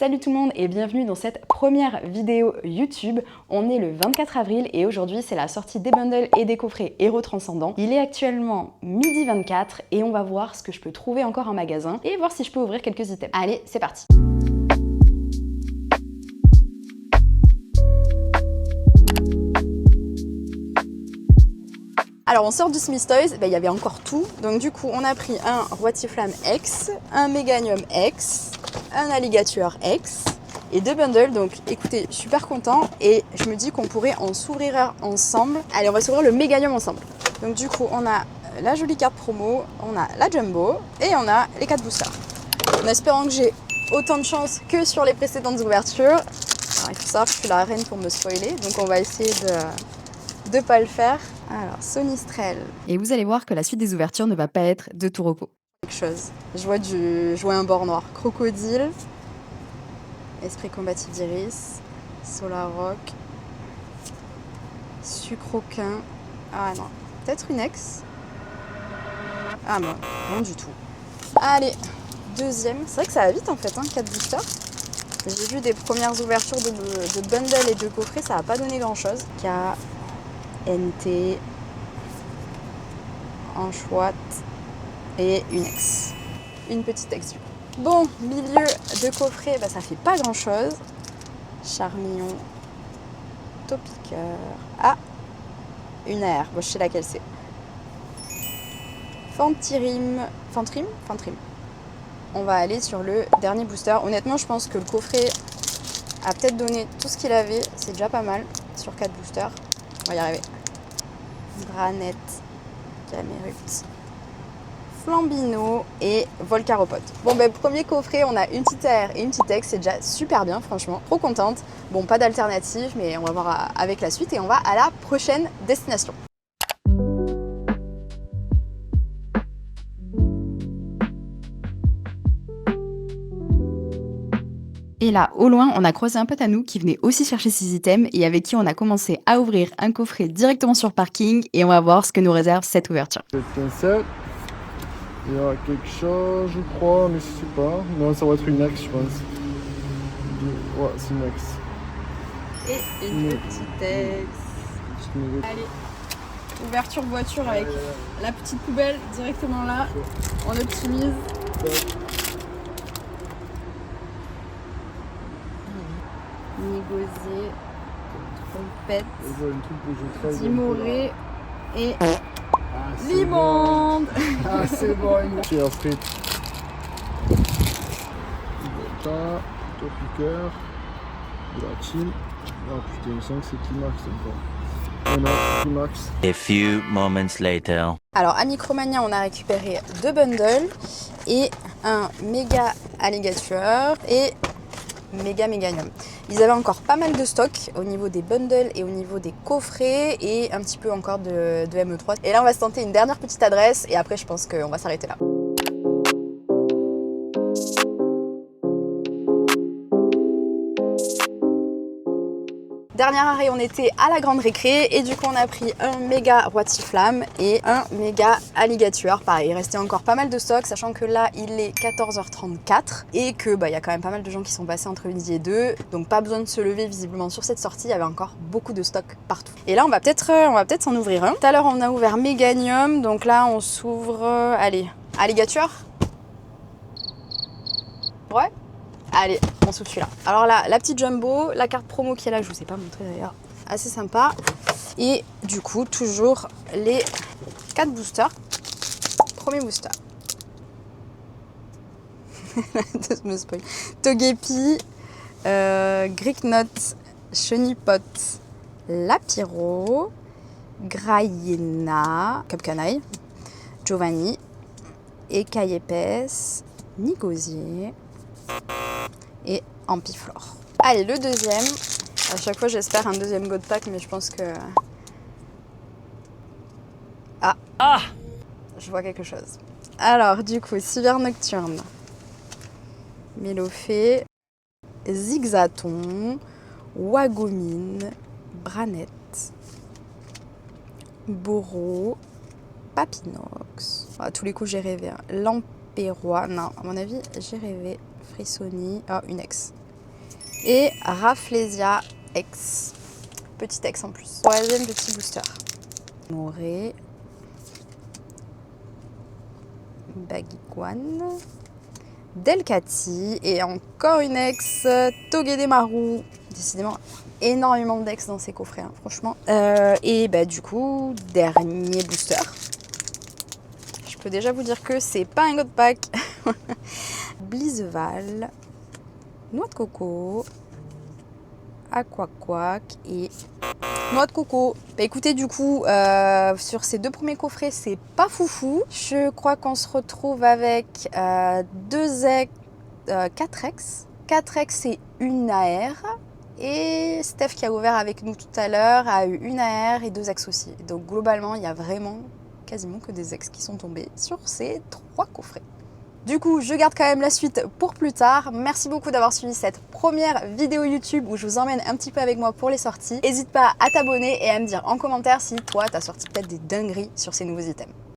Salut tout le monde et bienvenue dans cette première vidéo YouTube. On est le 24 avril et aujourd'hui c'est la sortie des bundles et des coffrets Héros Transcendants. Il est actuellement midi 24 et on va voir ce que je peux trouver encore en magasin et voir si je peux ouvrir quelques items. Allez, c'est parti! Alors on sort du Smith Toys, il y avait encore tout. Donc du coup on a pris un Roi Tiflamme X, un Meganium X, un Alligator X et deux bundles. Donc écoutez, je suis super content et je me dis qu'on pourrait en s'ouvrir un ensemble. Allez, on va s'ouvrir le Meganium ensemble. Donc du coup on a la jolie carte promo, on a la Jumbo et on a les 4 boosters. En espérant que j'ai autant de chance que sur les précédentes ouvertures. Alors il faut savoir que je suis la reine pour me spoiler, donc on va essayer de ne pas le faire. Alors, Sonistrel. Et vous allez voir que la suite des ouvertures ne va pas être de tout repos. Quelque chose. Je vois un bord noir. Crocodile. Esprit combatif d'Iris. Solarrock. Sucroquin. Ah non. Peut-être une ex. Ah non, non du tout. Allez, deuxième. C'est vrai que ça va vite en fait, 4 boosters. J'ai vu des premières ouvertures de bundles et de coffrets, ça n'a pas donné grand chose. NT, Anchoite et une ex. Une petite ex du coup. Bon, milieu de coffret, ça fait pas grand chose. Charmillon, Topiqueur. Ah, une R, bon, je sais laquelle c'est. Fantrim. On va aller sur le dernier booster. Honnêtement, je pense que le coffret a peut-être donné tout ce qu'il avait. C'est déjà pas mal sur 4 boosters. On va y arriver. Granette, Camerupt, Flambino et Volcaropode. Bon, premier coffret, on a une petite R et une petite X. C'est déjà super bien, franchement. Trop contente. Bon, pas d'alternative, mais on va voir avec la suite et on va à la prochaine destination. Et là, au loin, on a croisé un pote à nous qui venait aussi chercher ses items et avec qui on a commencé à ouvrir un coffret directement sur parking et on va voir ce que nous réserve cette ouverture. Cette pincette, il y a quelque chose, je crois, mais je sais pas. Non, ça va être une ex, je pense. Ouais, c'est une ex. Et une petite ex. Allez, ouverture voiture avec la petite poubelle directement là. On optimise. Négosier, Trompette, Timoré et Limonde. Ah, c'est bon, Cheer Street. Topiqueur, de la chill. Oh putain, il me semble que c'est Climax encore. On a Climax. A few moments later. Alors à Micromania, on a récupéré 2 bundles et un méga alligator et méga Meganium. Ils avaient encore pas mal de stock au niveau des bundles et au niveau des coffrets et un petit peu encore de ME3. Et là on va se tenter une dernière petite adresse et après je pense qu'on va s'arrêter là. Dernier arrêt, on était à la grande récré et du coup on a pris un méga Roi Tiflamme et un méga Alligator. Pareil, il restait encore pas mal de stock, sachant que là il est 14h34 et que y a quand même pas mal de gens qui sont passés entre midi et 2, donc pas besoin de se lever visiblement sur cette sortie, il y avait encore beaucoup de stock partout. Et là on va peut-être s'en ouvrir un. Tout à l'heure on a ouvert Meganium, donc là on s'ouvre, allez, Alligator. Ouais. Allez, on s'ouvre celui-là. Alors là, la petite Jumbo, la carte promo qui est là, je vous ai pas montré d'ailleurs, assez sympa. Et du coup, toujours les 4 boosters. Premier booster. De me spoil. Togepi, Greeknot, Chenipot, Lapiro, Grayena, Capcanaille, Giovanni, Écaille-épaisse, Nigosier et Ampiflore. Allez, le deuxième. À chaque fois, j'espère un deuxième God Pack, mais je pense que... Ah, je vois quelque chose. Alors, du coup, Cyber Nocturne, Mélophée, Zigzaton, Wagomine, Branette, Boro, Papinox. À tous les coups, j'ai rêvé. Lampérois. Non, à mon avis, j'ai rêvé. Frissoni. Ah, une ex. Et Rafflesia X. Petit X en plus. Troisième petit booster. Moré. Bagiguan. Delcati. Et encore une X. Togedemaru. Décidément, énormément d'X dans ces coffrets, hein, franchement. Et bah du coup, dernier booster. Je peux déjà vous dire que c'est pas un God Pack. Blizzval. Noix de coco. Aquaquac et noix de coco. Bah écoutez, du coup, sur ces 2 premiers coffrets, c'est pas foufou. Je crois qu'on se retrouve avec 4X. 4X et une AR. Et Steph qui a ouvert avec nous tout à l'heure a eu une AR et 2 X aussi. Donc globalement, il y a vraiment quasiment que des X qui sont tombés sur ces 3 coffrets. Du coup, je garde quand même la suite pour plus tard. Merci beaucoup d'avoir suivi cette première vidéo YouTube où je vous emmène un petit peu avec moi pour les sorties. N'hésite pas à t'abonner et à me dire en commentaire si toi, t'as sorti peut-être des dingueries sur ces nouveaux items.